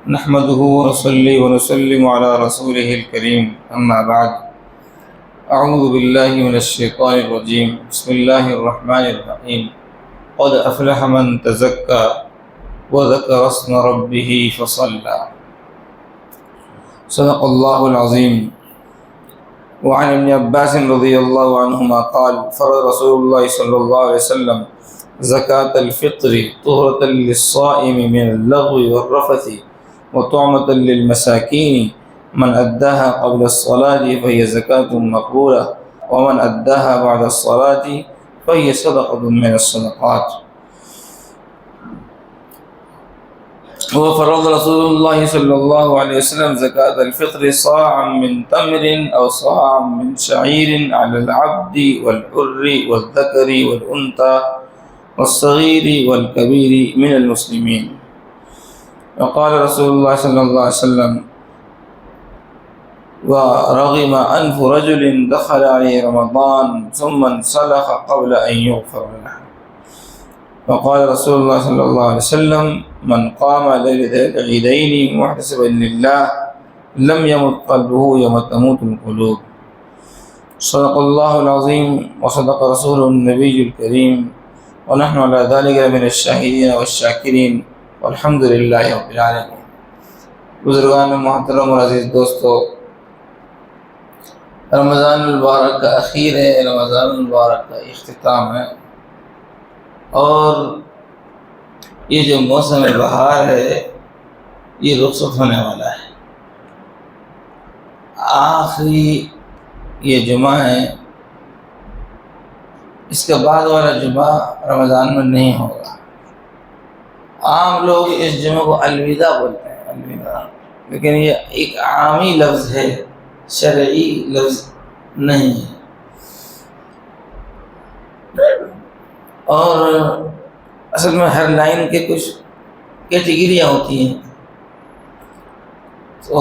نحمده ونصلي ونسلم على رسوله الكريم أما بعد. أعوذ بالله من الشيطان الرجيم. بسم الله الرحمن الرحيم. قد أفلح من تزكى وذكر اسم ربه فصلى. صدق الله العظيم. وعن ابن عباس رضي الله عنهما قال فرض رسول الله صلى الله عليه وسلم زكاة الفطر طهرة للصائم من اللغو والرفث وطعمة للمساكين. من أداها قبل الصلاة فهي زكاة مقبولة، ومن أداها بعد الصلاة فهي صدقة من الصدقات. وفرض رسول الله صلى الله عليه وسلم زكاة الفطر صاعا من تمر أو صاعا من شعير على العبد والحر والذكر والأنثى والصغير والكبير من المسلمين. وقال رسول الله صلى الله عليه وسلم ورغم أنف رجل دخل عليه رمضان ثم انسلخ قبل أن يغفر له. وقال رسول الله صلى الله عليه وسلم من قام ليلة العيدين محتسبا لله لم يمت قلبه يوم تموت القلوب. صدق الله العظيم وصدق رسوله النبي الكريم ونحن على ذلك من الشاهدين والشاکرین والحمد للہ رب العالمین. بزرگان محترم اور عزیز دوستو، رمضان المبارک کا اخیر ہے، رمضان المبارک کا اختتام ہے، اور یہ جو موسم بہار ہے یہ رخصت ہونے والا ہے. آخری یہ جمعہ ہے، اس کے بعد والا جمعہ رمضان میں نہیں ہوگا. عام لوگ اس جمعہ کو الوداع بولتے ہیں، الوداع، لیکن یہ ایک عامی لفظ ہے، شرعی لفظ نہیں ہے. اور اصل میں ہر لائن کے کچھ کیٹیگریاں ہوتی ہیں. تو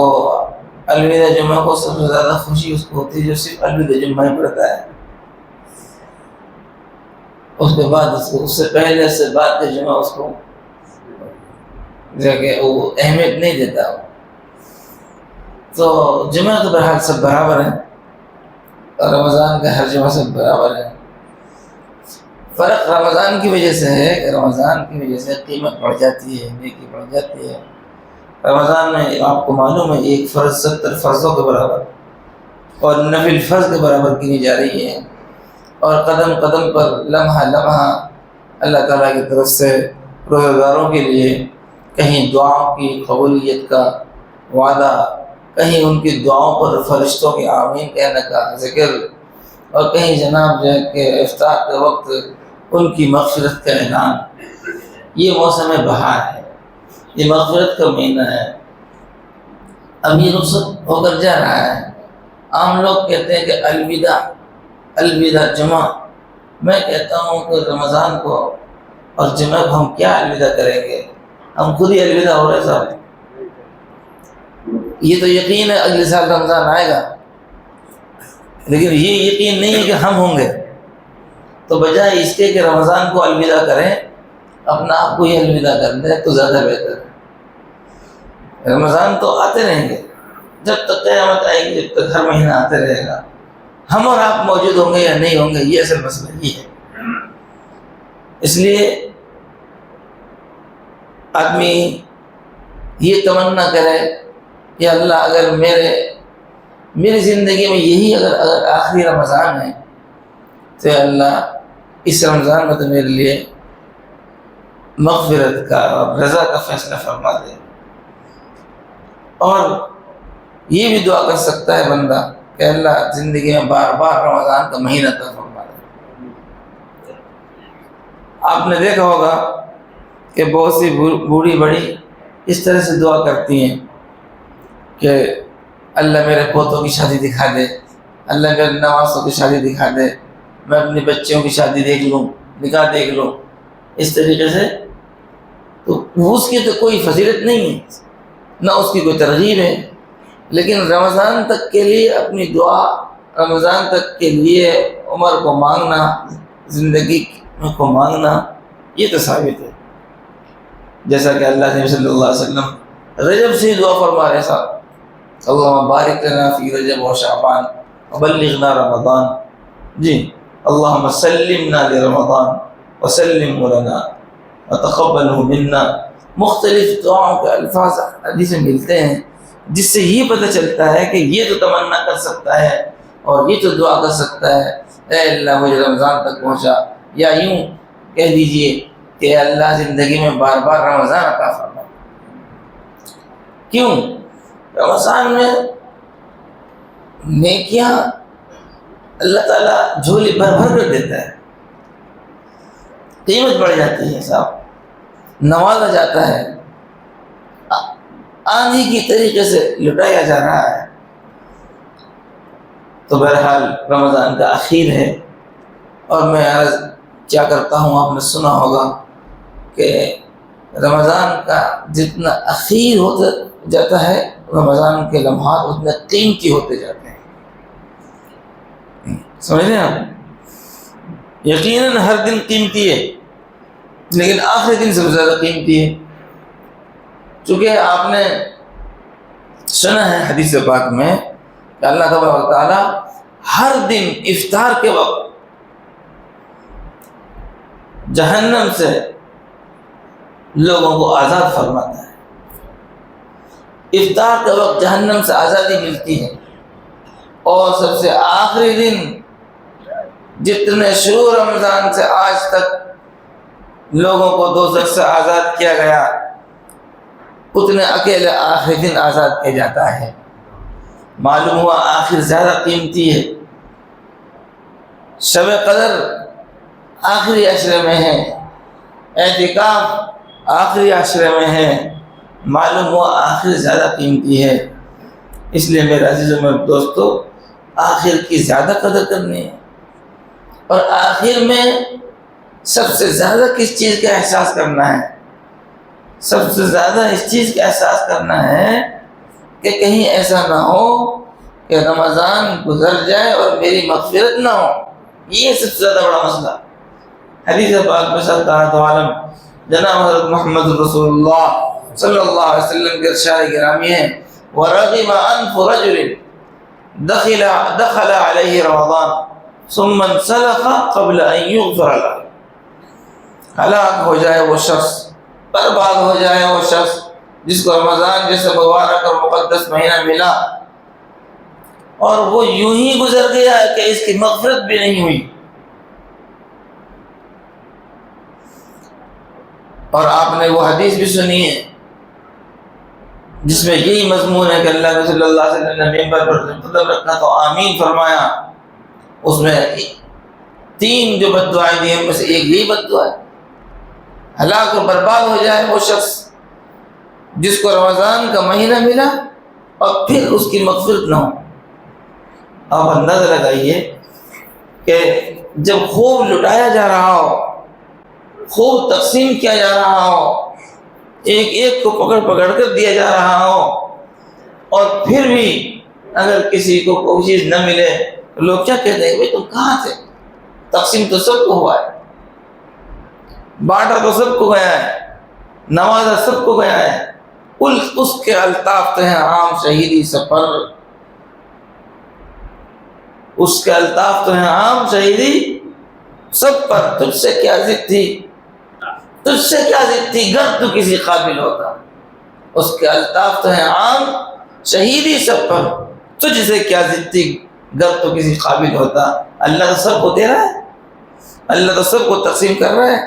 الوداع جمعہ کو سب سے زیادہ خوشی اس کو ہوتی ہے جو صرف الوداع جمعہ ہی پڑھتا ہے. اس کے بعد اس سے پہلے سے بعد کے جمعہ اس کو کہ وہ اہمیت نہیں دیتا. تو جمعہ تو بہرحال سب برابر ہیں، اور رمضان کا ہر جمعہ سب برابر ہے. فرق رمضان کی وجہ سے ہے کہ رمضان کی وجہ سے قیمت بڑھ جاتی ہے، نیکی بڑھ جاتی ہے. رمضان میں آپ کو معلوم ہے ایک فرض 70 فرضوں کے برابر اور نفل فرض کے برابر گنی جا رہی ہے، اور قدم قدم پر لمحہ لمحہ اللہ تعالیٰ کی طرف سے روزہ داروں کے لیے کہیں دعاؤں کی قبولیت کا وعدہ، کہیں ان کی دعاؤں پر فرشتوں کے آمین کہنے کا ذکر، اور کہیں جناب جو ہے کہ افطار کے وقت ان کی مغفرت کا اعلان. یہ موسم بہار ہے، یہ مغفرت کا مہینہ ہے. اب یہ رخصت ہو کر جا رہا ہے. عام لوگ کہتے ہیں کہ الوداع، الوداع جمعہ. میں کہتا ہوں کہ رمضان کو اور جمعہ کو ہم کیا الوداع کریں گے؟ ہم خود ہی الوداع ہو رہے صاحب. یہ تو یقین ہے اگلے سال رمضان آئے گا، لیکن یہ یقین نہیں ہے کہ ہم ہوں گے. تو بجائے اس کے کہ رمضان کو الوداع کریں، اپنا آپ کو ہی الوداع کر دیں تو زیادہ بہتر ہے. رمضان تو آتے رہیں گے، جب تک قیامت آئے گی، جب تک ہر مہینہ آتے رہے گا. ہم اور آپ موجود ہوں گے یا نہیں ہوں گے، یہ اصل مسئلہ یہ ہے. اس لیے آدمی یہ تمنا کرے کہ اللہ اگر میری زندگی میں یہی اگر آخری رمضان ہے تو اللہ اس رمضان میں تو میرے لیے مغفرت کا اور رضا کا فیصلہ فرما دے. اور یہ بھی دعا کر سکتا ہے بندہ کہ اللہ زندگی میں بار بار رمضان کا مہینہ عطا فرما دے. آپ نے دیکھا ہوگا کہ بہت سی بوڑھی بڑی اس طرح سے دعا کرتی ہیں کہ اللہ میرے پوتوں کی شادی دکھا دے، اللہ میرے نواسوں کی شادی دکھا دے، میں اپنی بچیوں کی شادی دیکھ لوں، نکاح دیکھ لوں. اس طریقے سے تو اس کی تو کوئی فضیلت نہیں ہے، نہ اس کی کوئی ترغیب ہے. لیکن رمضان تک کے لیے اپنی دعا، رمضان تک کے لیے عمر کو مانگنا، زندگی کو مانگنا، یہ تو ثابت ہے. جیسا کہ اللہ نبی صلی اللہ علیہ وسلم رجب سے ہی دعا فرما رہے صاحب، اللہم بارک لنا فی رجب و شعبان وبلغنا رمضان. جی اللہم سلمنا لرمضان وسلم لنا وتقبلہ منا. مختلف دعاؤں کے الفاظ حدیث میں ملتے ہیں، جس سے یہ پتہ چلتا ہے کہ یہ تو تمنا کر سکتا ہے اور یہ تو دعا کر سکتا ہے، اے اللہ مجھے رمضان تک پہنچا. یا یوں کہہ دیجئے کہ اللہ زندگی میں بار بار رمضان عطا فرما. کیوں؟ رمضان میں نیکیاں اللہ تعالیٰ جھولی بھر بھر کر دیتا ہے، قیمت بڑھ جاتی ہے صاحب، نوازا جاتا ہے، آندھی کی طریقے سے لٹایا جا رہا ہے. تو بہرحال رمضان کا اخیر ہے، اور میں عرض کیا کرتا ہوں، آپ نے سنا ہوگا کہ رمضان کا جتنا اخیر ہوتا جاتا ہے، رمضان کے لمحات اتنے قیمتی ہوتے جاتے ہیں. سمجھ رہے ہیں آپ؟ یقیناً ہر دن قیمتی ہے، لیکن آخری دن سب سے زیادہ قیمتی ہے. چونکہ آپ نے سنا ہے حدیث پاک میں کہ اللہ تبارک و تعالیٰ ہر دن افطار کے وقت جہنم سے لوگوں کو آزاد فرماتا ہے. افطار کے وقت جہنم سے آزادی ملتی ہے، اور سب سے آخری دن جتنے شروع رمضان سے آج تک لوگوں کو دوزخ سے آزاد کیا گیا، اتنے اکیلے آخری دن آزاد کیا جاتا ہے. معلوم ہوا آخر زیادہ قیمتی ہے. شب قدر آخری عشرے میں ہے، اعتکاف آخری عشرے میں ہے، معلوم ہوا آخر زیادہ قیمتی ہے. اس لیے میرے عزیزوں میں دوستو، آخر کی زیادہ قدر کرنی ہے. اور آخر میں سب سے زیادہ کس چیز کا احساس کرنا ہے؟ سب سے زیادہ اس چیز کا احساس کرنا ہے کہ کہیں ایسا نہ ہو کہ رمضان گزر جائے اور میری مغفرت نہ ہو. یہ سب سے زیادہ بڑا مسئلہ. حدیث پاک میں سرکار عالم جناب حضرت محمد رسول اللہ صلی اللہ علیہ وسلم کے ارشاد گرامی ہے، وَرَغِمَ أَنْفُ رَجُلٍ دَخَلَ عَلَيْهِ رَمَضَانَ ثُمَّ انْسَلَخَ قَبْلَ أَنْ يُغْفَرَ لَهُ. ہلاک ہو جائے وہ شخص، برباد ہو جائے وہ شخص جس کو رمضان جیسے مبارک اور مقدس مہینہ ملا، اور وہ یوں ہی گزر گیا کہ اس کی مغفرت بھی نہیں ہوئی. اور آپ نے وہ حدیث بھی سنی ہے جس میں یہی مضمون ہے کہ اللہ کے صلی اللہ علیہ وسلم نے ممبر پر قدم رکھا تو آمین فرمایا. اس میں 3 جو بد دعائیں دی ہیں ان میں سے ایک یہی بد دعا ہے، ہلاک اور برباد ہو جائے وہ شخص جس کو رمضان کا مہینہ ملا اور پھر اس کی مغفرت نہ ہو. آپ اندازہ لگائیے کہ جب خوب لٹایا جا رہا ہو، خوب تقسیم کیا جا رہا ہو، ایک ایک کو پکڑ پکڑ کر دیا جا رہا ہو، اور پھر بھی اگر کسی کو کوئی چیز نہ ملے تو لوگ کیا کہتے ہیں؟ بھائی تم کہاں تھے؟ تقسیم تو سب کو ہوا ہے، بانٹا تو سب کو گیا ہے، نوازا سب کو گیا ہے. اس کے الطاف تو ہیں عام شہیدی سفر، اس کے الطاف تو ہیں عام شہیدی سب پر. تجھ سے کیا ضد تھی؟ تجھ سے کیا ضد تھی؟ گر تو کسی قابل ہوتا. اس کے الطاف تو ہیں عام شہیدی سب پر، تجھ سے کیا ضد تھی؟ گر تو کسی قابل ہوتا. اللہ تو سب کو دے رہا ہے، اللہ تو سب کو تقسیم کر رہا ہے.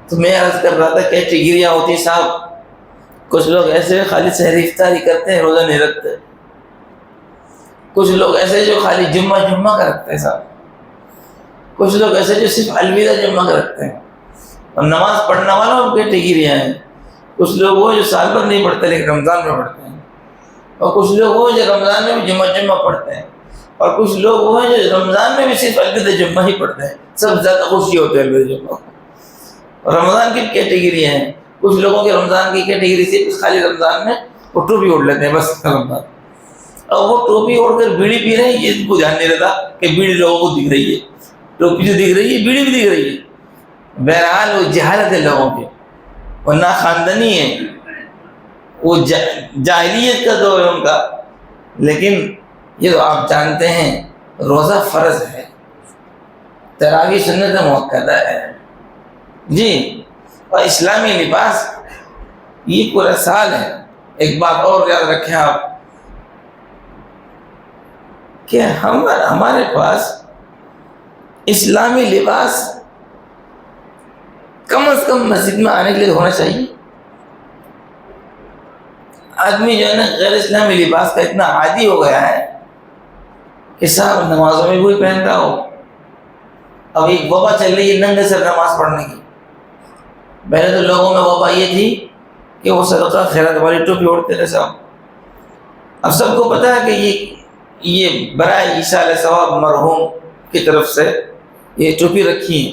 تو میں عرض کر رہا تھا کیٹیگریاں ہوتی صاحب. کچھ لوگ ایسے خالی سحری افطاری کرتے ہیں، روزہ نہیں رکھتے. کچھ لوگ ایسے جو خالی جمعہ کا رکھتے ہیں صاحب. کچھ لوگ ایسے جو صرف الوداع جمعہ کا رکھتے ہیں. اور نماز پڑھنے والوں کی کیٹیگریاں ہیں. کچھ لوگ وہ جو سال بھر نہیں پڑھتے لیکن رمضان میں پڑھتے ہیں، اور کچھ لوگ وہ جو رمضان میں بھی جمعہ پڑھتے ہیں، اور کچھ لوگ وہ ہیں جو رمضان میں بھی صرف الوداع جمعہ ہی پڑھتے ہیں. سب زیادہ خوشی ہوتے ہیں الوداع جمعہ. رمضان کی کیٹیگری ہیں. کچھ لوگوں کے رمضان کی کیٹیگری صرف خالی رمضان میں وہ ٹوپی اوڑھ لیتے ہیں بس رمضان، اور وہ ٹوپی اوڑھ کر بیڑی پی رہے ہیں. یہ ان کو دھیان نہیں رہتا کہ بیڑی لوگوں کو دکھ رہی ہے، ٹوپی جو دکھ رہی ہے بیڑی بھی دکھ رہی ہے. بہرحال وہ جہالت ہے لوگوں کی، وہ نا خاندانی ہے. وہ جاہلیت کا دور ہے ان کا. لیکن یہ تو آپ جانتے ہیں روزہ فرض ہے، تراویح سنت مؤکدہ ہے جی، اور اسلامی لباس یہ پورا سال ہے. ایک بات اور یاد رکھیں آپ کہ ہمارے پاس اسلامی لباس کم از کم مسجد میں آنے کے لیے ہونا چاہیے. آدمی جو ہے نا غیر اسلامی لباس کا اتنا عادی ہو گیا ہے کہ صاحب نمازوں میں وہی پہنتا ہو. اب ایک وبا چل رہی ہے ننگے سر نماز پڑھنے کی. پہلے تو لوگوں میں وبا یہ تھی کہ وہ صدقہ خیرات والی ٹوپی اوڑھتے تھے سب. اب سب کو پتا ہے کہ یہ برائے ایصال ثواب مرحوم کی طرف سے یہ ٹوپی رکھی ہے،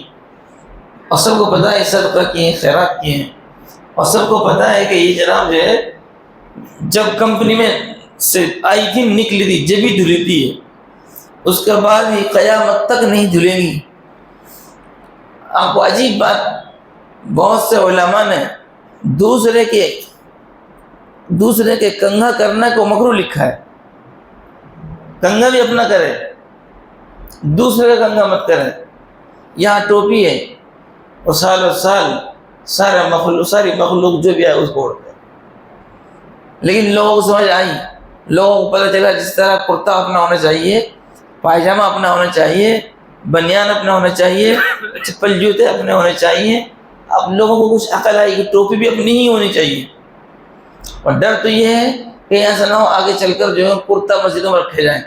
اور سب کو پتا ہے صدقہ کی ہیں، خیرات کی ہیں، اور سب کو پتا ہے کہ یہ جناب جو ہے جب کمپنی میں سے آئی تھی نکلی تھی جب ہی دھلی تھی ہے، اس کے بعد بھی قیامت تک نہیں دھلیں گی. آپ کو عجیب بات، بہت سے علماء نے دوسرے کے کنگھا کرنے کو مکروہ لکھا ہے. کنگھا بھی اپنا کرے، دوسرے کا کنگھا مت کرے. یہاں ٹوپی ہے اور سال ساری مخلوق جو بھی ہے اس کو اوڑھتے ہیں. لیکن لوگوں کو سمجھ آئی، لوگوں کو پتہ چلا جس طرح کرتا اپنا ہونا چاہیے، پائجامہ اپنا ہونا چاہیے، بنیان اپنا ہونا چاہیے، چپل جوتے اپنے ہونے چاہیے. اب لوگوں کو کچھ عقل آئی کہ ٹوپی بھی اپنی ہی ہونی چاہیے. اور ڈر تو یہ ہے کہ ایسا نہ ہو آگے چل کر جو ہے کرتا مسجدوں میں رکھے جائیں.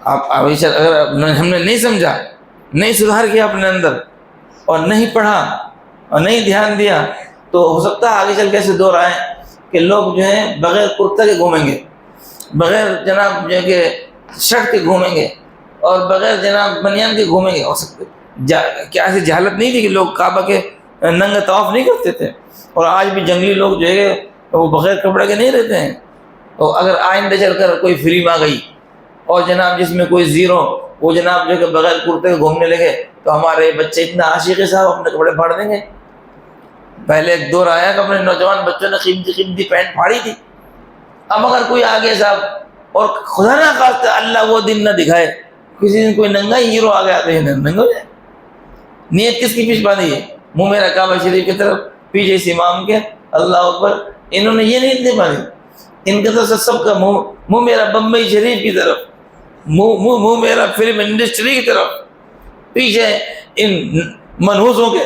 اگر ہم نے نہیں سمجھا، نہیں سدھار کیا اپنے اندر، اور نہیں پڑھا اور نہیں دھیان دیا، تو ہو سکتا ہے آگے چل کے ایسے دور آئیں کہ لوگ جو ہیں بغیر کرتا کے گھومیں گے، بغیر جناب جو ہے کہ شرٹ کے گھومیں گے، اور بغیر جناب بنیان کے گھومیں گے. ہو سکتے کیا ایسی جہالت نہیں تھی کہ لوگ کعبہ کے ننگا طواف نہیں کرتے تھے؟ اور آج بھی جنگلی لوگ جو ہے وہ بغیر کپڑے کے نہیں رہتے ہیں. اور اگر آئندہ چل کر کوئی فلم آ گئی اور جناب جس میں کوئی زیرو وہ جناب جو کہ بغیر کرتے کے گھومنے لگے تو ہمارے بچے اتنا عاشق صاحب اپنے کپڑے پھاڑ دیں گے. پہلے ایک دور آیا کہ اپنے نوجوان بچوں نے قیمتی پینٹ پھاڑی تھی. اب اگر کوئی آگے صاحب، اور خدا نہ خواستہ اللہ وہ دن نہ دکھائے کسی دن کوئی ننگا ہیرو آ گیا تو یہ ننگا ہو جائے. نیت کس کی پیچھے باندھی ہے؟ منہ میرا کعبہ شریف کی طرف، پیچھے اس امام کے اللہ اکبر. انہوں نے یہ نیت نہیں باندھی. ان کا تو سب کا منہ میرا بمبئی شریف کی طرف، منہ میرا فلم انڈسٹری کی طرف، پیچھے ان منحوسوں کے،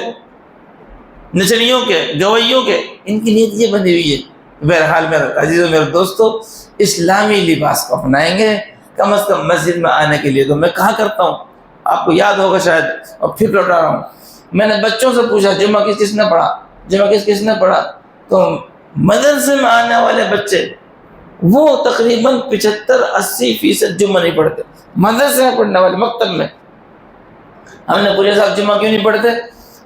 نچڑیوں کے، گویوں کے، ان کی نیت یہ بندھی ہوئی ہے. بہرحال میرے عزیزوں، میرے دوستو، اسلامی لباس کو اپنائیں گے کم از کم مسجد میں آنے کے لیے. تو میں کہا کرتا ہوں، آپ کو یاد ہوگا شاید، اور پھر لوٹا رہا ہوں، میں نے بچوں سے پوچھا جمعہ کس نے پڑھا، جمعہ کس نے پڑھا؟ تو مدرسے میں آنے والے بچے وہ تقریباً 75-80% جمعہ نہیں پڑھتے. مدرسے میں پڑھنے والے، مکتب میں. ہم نے پوچھا صاحب جمعہ کیوں نہیں پڑھتے؟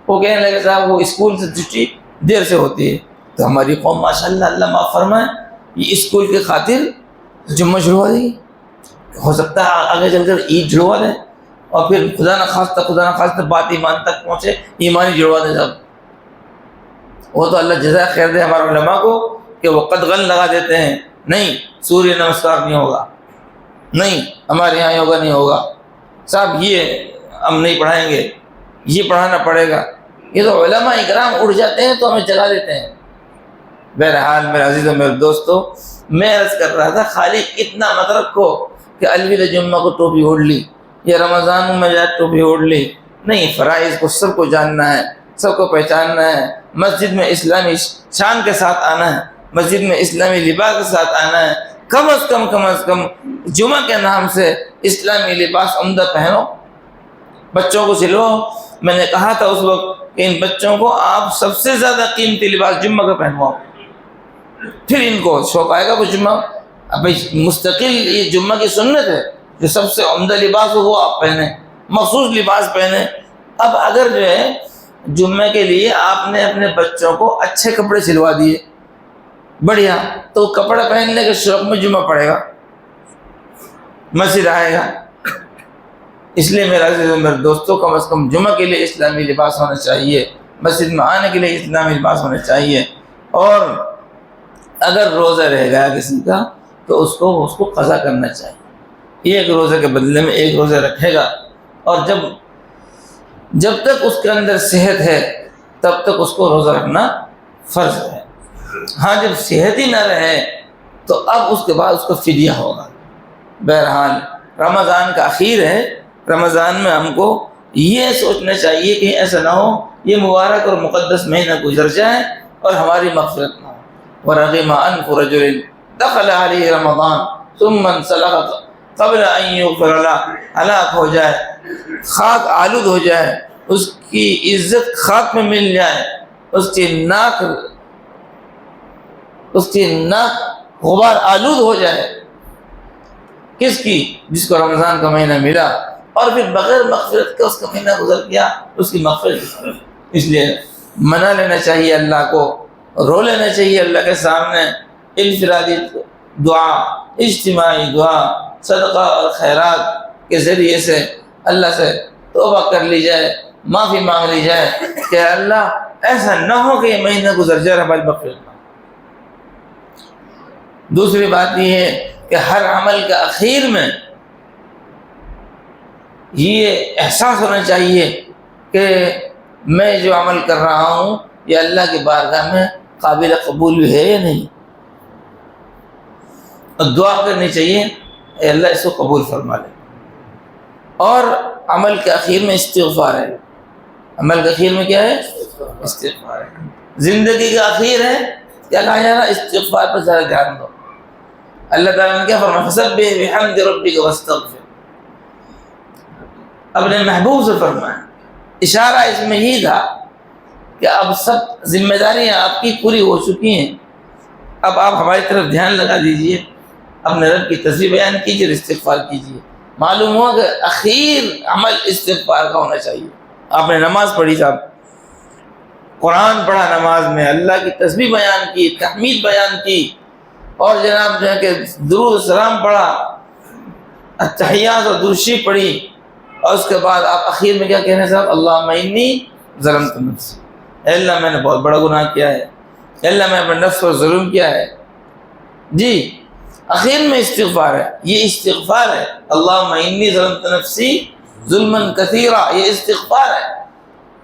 وہ کہنے لگے صاحب وہ اسکول سے چھٹی دیر سے ہوتی ہے. تو ہماری قوم ماشاءاللہ اللہ معاف فرمائے یہ اسکول کے خاطر جمعہ شروع ہو جائے گی. ہو سکتا ہے آگے چل کر عید جڑوا دیں، اور پھر خدا نہ خواستہ بات ایمان تک پہنچے، ایمان ہی جڑوا دیں صاحب. وہ تو اللہ جزائے خیر دے ہمارے علماء کو کہ وہ قدغن لگا دیتے ہیں، نہیں سوریہ نمسکار نہیں ہوگا، نہیں ہمارے یہاں یوگا نہیں ہوگا صاحب، یہ ہم نہیں پڑھائیں گے، یہ پڑھانا پڑے گا. یہ تو علماء اکرام اٹھ جاتے ہیں تو ہمیں جگا دیتے ہیں. بہرحال میرے عزیزوں، میرے دوستو، میں عرض کر رہا تھا خالی اتنا مت رکھو کہ الوداع جمعہ کو ٹوپی اوڑھ لی یا رمضان میں جا ٹوپی اوڑھ لی. نہیں، فرائض کو سب کو جاننا ہے، سب کو پہچاننا ہے. مسجد میں اسلامی شان کے ساتھ آنا ہے، مسجد میں اسلامی لباس کے ساتھ آنا ہے. کم از کم جمعہ کے نام سے اسلامی لباس عمدہ پہنو، بچوں کو سلواؤ. میں نے کہا تھا اس وقت کہ ان بچوں کو آپ سب سے زیادہ قیمتی لباس جمعہ کا پہنواؤ، پھر ان کو شوق آئے گا. وہ جمعہ اب مستقل یہ جمعہ کی سنت ہے، جو سب سے عمدہ لباس ہو وہ آپ پہنیں، مخصوص لباس پہنیں. اب اگر جو ہے جمعہ کے لیے آپ نے اپنے بچوں کو اچھے کپڑے سلوا دیے، بڑھیا، تو کپڑے پہننے کے شوق میں جمعہ پڑے گا، مسجد آئے گا. اس لیے میرا عزیز میرے دوستوں، کم از کم جمعہ کے لیے اسلامی لباس ہونا چاہیے، مسجد میں آنے کے لیے اسلامی لباس ہونا چاہیے. اور اگر روزہ رہ گیا کسی کا تو اس کو قضا کرنا چاہیے، ایک روزے کے بدلے میں ایک روزہ رکھے گا، اور جب تک اس کے اندر صحت ہے تب تک اس کو روزہ رکھنا فرض ہے۔ ہاں جب صحت ہی نہ رہے تو اب اس کے بعد اس کو فدیہ ہوگا۔ بہرحال رمضان کا اخیر ہے، رمضان میں ہم کو یہ سوچنا چاہیے کہ ایسا نہ ہو یہ مبارک اور مقدس مہینہ گزر جائے اور ہماری مغفرت نہ ہو۔ وَرَغِمَ أَنْفُ رَجُلٍ دَخَلَ عَلَيْهِ رَمَضَانَ ثُمَّ انسلخ قبل ان یغفر لہ، ہلاک ہو جائے، خاک آلود ہو جائے، اس کی عزت خاک میں مل جائے، اس کی ناک غبار آلود ہو جائے، کس کی؟ جس کو رمضان کا مہینہ ملا اور پھر بغیر مغفرت کے اس کا مہینہ گزر گیا، اس کی مغفرت۔ اس لیے منا لینا چاہیے اللہ کو، رو لینا چاہیے اللہ کے سامنے، انفرادی دعا، اجتماعی دعا، صدقہ اور خیرات کے ذریعے سے اللہ سے توبہ کر لی جائے، معافی مانگ لی جائے کہ اللہ ایسا نہ ہو کہ یہ مہینہ گزر جائے ہماری مغفرت نہ ہو۔ دوسری بات یہ ہے کہ ہر عمل کے اخیر میں یہ احساس ہونا چاہیے کہ میں جو عمل کر رہا ہوں یہ اللہ کی بارگاہ میں قابل قبول بھی ہے یا نہیں، اور دعا کرنی چاہیے اے اللہ اس کو قبول فرما لے۔ اور عمل کے اخیر میں استغفار ہے، عمل کے اخیر میں کیا ہے؟ استغفار ہے۔ زندگی کا اخیر ہے، کیا کہا جا رہا ہے؟ استغفار پر ذرا دھیان دو۔ اللہ تعالیٰ نے کیا فرمایا؟ فسبح بحمد ربک واستغفر، اپنے محبوب سے فرمایا۔ اشارہ اس میں یہ تھا کہ اب سب ذمہ داریاں آپ کی پوری ہو چکی ہیں، اب آپ ہماری طرف دھیان لگا دیجئے، اپنے رب کی تسبیح بیان کیجئے اور استغفار کیجئے۔ معلوم ہوا کہ اخیر عمل استغفار کا ہونا چاہیے۔ آپ نے نماز پڑھی صاحب، قرآن پڑھا، نماز میں اللہ کی تسبیح بیان کی، تحمید بیان کی، اور جناب جو ہے کہ درود و سلام پڑھا، التحیات اور درود شریف پڑھی، اور اس کے بعد آپ اخیر میں کیا کہنے صاحب؟ اللہم انی ظلمت نفسی، اے اللہ میں نے بہت بڑا گناہ کیا ہے، اے اللہ میں اپنے نفس پر ظلم کیا ہے۔ جی اخیر میں استغفار ہے، یہ استغفار ہے، اللہم انی ظلمت نفسی ظلما کثیرا، یہ استغفار ہے۔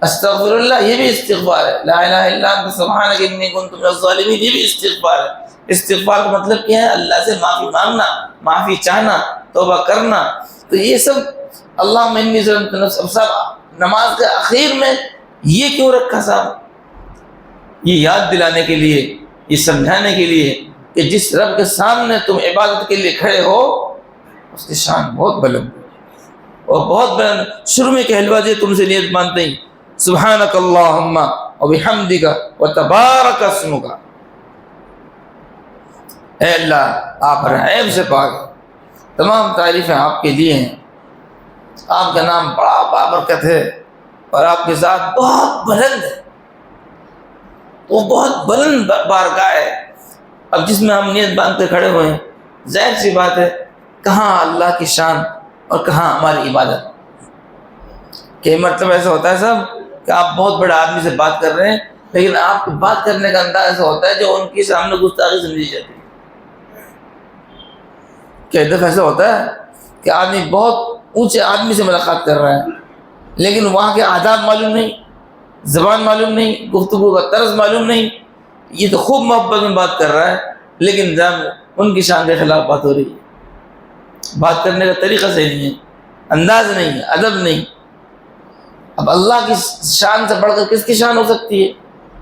استغفر اللہ، یہ بھی استغفار ہے۔ لا الہ الا انت سبحانک انی کنت من الظالمین، یہ بھی استغفار ہے۔ استغفار کا مطلب کیا ہے؟ اللہ سے معافی مانگنا، معافی چاہنا، توبہ کرنا۔ تو یہ سب اللہم انی ظلمت نفسی، اب صاحب نماز کے اخیر میں یہ کیوں رکھا صاحب؟ یہ یاد دلانے کے لیے، یہ سمجھانے کے لیے کہ جس رب کے سامنے تم عبادت کے لیے کھڑے ہو اس کی شان بہت بلند ہے اور بہت بلند۔ شروع میں کہلوا دے تم سے نیت مانتے ہی، سبحانک اللہم وبحمدک وتبارک اسمک، اے اللہ آپ ہر عیب سے پاک ہیں، تمام تعریفیں آپ کے لیے ہیں، آپ کا نام بڑا بابرکت ہے اور آپ کی ذات بہت بلند ہے، وہ بہت بلند بارگاہ ہے۔ اب جس میں ہم نیت باندھ کے کھڑے ہوئے ہیں، ظاہر سی بات ہے کہاں اللہ کی شان اور کہاں ہماری عبادت۔ کہ مطلب ایسا ہوتا ہے صاحب کہ آپ بہت بڑے آدمی سے بات کر رہے ہیں، لیکن آپ کی بات کرنے کا انداز ایسا ہوتا ہے جو ان کے سامنے گستاخی سمجھی جاتی ہے۔ کہ ایک دفعہ ایسا ہوتا ہے کہ آدمی بہت اونچے آدمی سے ملاقات کر رہا ہے، لیکن وہاں کے آداب معلوم نہیں، زبان معلوم نہیں، گفتگو کا طرز معلوم نہیں، یہ تو خوب محبت میں بات کر رہا ہے، لیکن جب ان کی شان کے خلاف بات ہو رہی ہے، بات کرنے کا طریقہ صحیح نہیں ہے، انداز نہیں ہے، ادب نہیں۔ اب اللہ کی شان سے بڑھ کر کس کی شان ہو سکتی ہے،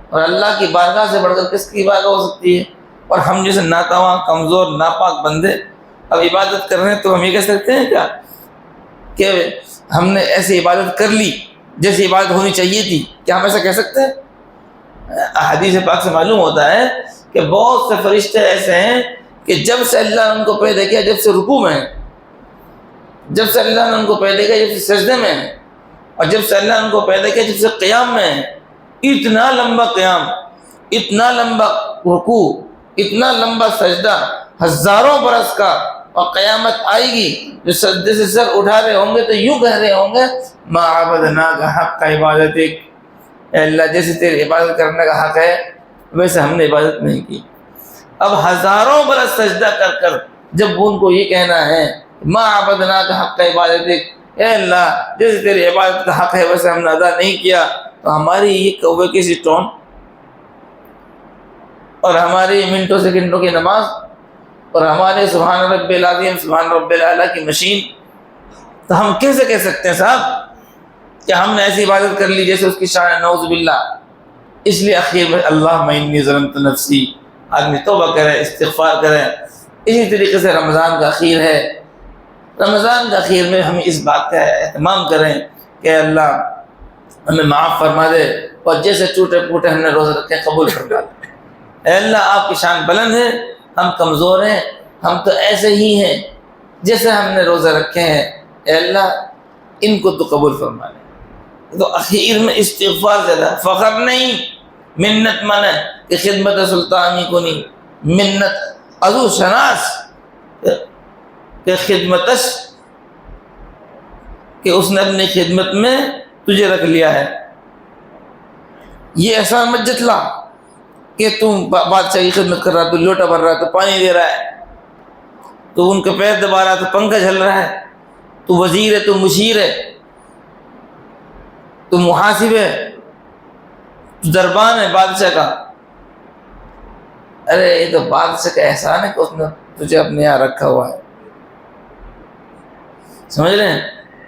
اور اللہ کی بارگاہ سے بڑھ کر کس کی بارگاہ ہو سکتی ہے؟ اور ہم جیسے ناتواں، کمزور، ناپاک بندے اب عبادت کر رہے ہیں، تو ہم یہ کہہ سکتے ہیں کیا کہ ہم نے ایسی عبادت کر لی جیسی عبادت ہونی چاہیے تھی؟ کیا ہم ایسا کہہ سکتے ہیں؟ حدیث پاک سے معلوم ہوتا ہے کہ بہت سے فرشتے ایسے ہیں کہ جب سے اللہ نے ان کو پیدا کیا، جب سے رکوع میں ہیں، جب سے اللہ نے ان کو پیدا کیا جب سے سجدے میں ہیں، اور جب سے اللہ نے ان کو پیدا کیا جب سے قیام میں ہیں، اتنا لمبا قیام، اتنا لمبا رکوع، اتنا لمبا سجدہ، ہزاروں برس کا، اور قیامت آئے گی جو سجدے سے سر اٹھا رہے ہوں گے تو یوں کہہ رہے ہوں گے ما عبدناک حق عبادتک، اے اللہ جیسے تیری عبادت کرنے کا حق ہے ویسے ہم نے عبادت نہیں کی۔ اب ہزاروں برس سجدہ کر کر جب ان کو یہ کہنا ہے ما عبدناک حق عبادتک، اے اللہ جیسے تیری عبادت کا حق ہے ویسے ہم نے ادا نہیں کیا، تو ہماری یہ کوے کی سی ٹون اور ہماری منٹوں سیکنڈوں کی نماز اور ہمارے سبحان رب العظیم سبحان رب الاعلیٰ کی مشین، تو ہم کیسے کہہ سکتے ہیں صاحب کہ ہم نے ایسی عبادت کر لی جیسے اس کی شان ہے؟ نعوذ باللہ۔ اس لیے اخیر میں اللہم انی ظلمت نفسی، آدمی توبہ کرے، استغفار کرے۔ اسی طریقے سے رمضان کا اخیر ہے، رمضان کا اخیر میں ہم اس بات کا اہتمام کریں کہ اللہ ہمیں معاف فرما دے، اور جیسے ٹوٹے پھوٹے ہم نے روزے رکھے قبول فرما دے۔ اے اللہ آپ کی شان بلند ہے، ہم کمزور ہیں، ہم تو ایسے ہی ہیں جیسے ہم نے روزے رکھے ہیں، اے اللہ ان کو تو قبول فرما لے۔ تو اخیر میں استغفار زیادہ، فخر نہیں، منت من کہ خدمت سلطانی کو نہیں، منت عضو شناس کہ خدمتش کہ اس نے اپنی خدمت میں تجھے رکھ لیا ہے۔ یہ ایسا مت جتلا کہ تم بادشاہ کی خدمت کر رہا، تو لوٹا بھر رہا، تو پانی دے رہا ہے، تو ان کے پیر دبا رہا، تو پنکھا جھل رہا ہے، تو وزیر ہے، تو مشیر ہے، تو محاسب ہے، تو دربان ہے بادشاہ کا۔ ارے یہ تو بادشاہ کا احسان ہے کہ اس نے تجھے اپنے یہاں رکھا ہوا ہے، سمجھ رہے ہیں؟